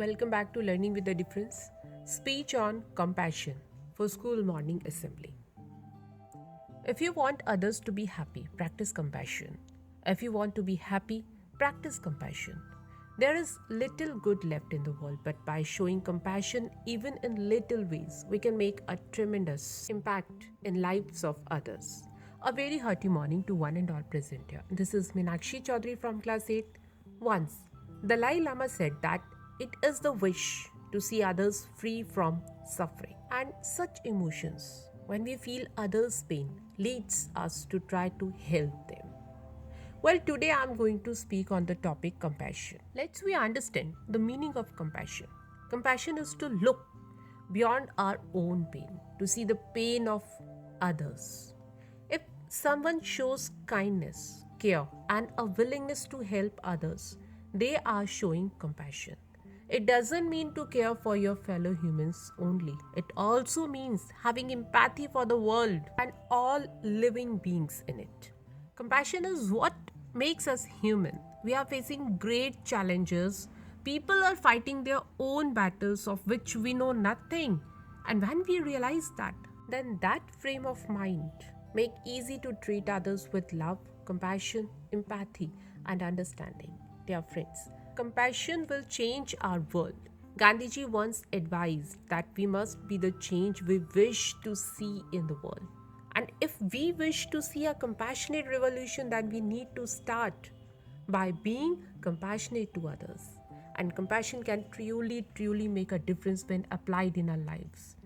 Welcome back to Learning with a Difference. Speech on compassion for school morning assembly. If you want others to be happy, practice compassion. If you want to be happy, practice compassion. There is little good left in the world, but by showing compassion even in little ways, we can make a tremendous impact in lives of others. A very hearty morning to one and all present here. This is Meenakshi Chaudhary from class 8. Once, Dalai Lama said that it is the wish to see others free from suffering. And such emotions, when we feel others' pain, leads us to try to help them. Well, today I'm going to speak on the topic compassion. Let's we understand the meaning of compassion. Compassion is to look beyond our own pain, to see the pain of others. If someone shows kindness, care, and a willingness to help others, they are showing compassion. It doesn't mean to care for your fellow humans only. It also means having empathy for the world and all living beings in it. Compassion is what makes us human. We are facing great challenges. People are fighting their own battles of which we know nothing. And when we realize that, then that frame of mind make easy to treat others with love, compassion, empathy, and understanding. Dear friends, compassion will change our world. Gandhiji once advised that we must be the change we wish to see in the world. And if we wish to see a compassionate revolution, then we need to start by being compassionate to others. And compassion can truly make a difference when applied in our lives.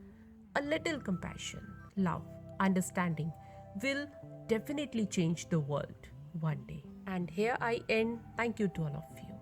A little compassion, love, understanding will definitely change the world one day. And here I end. Thank you to all of you.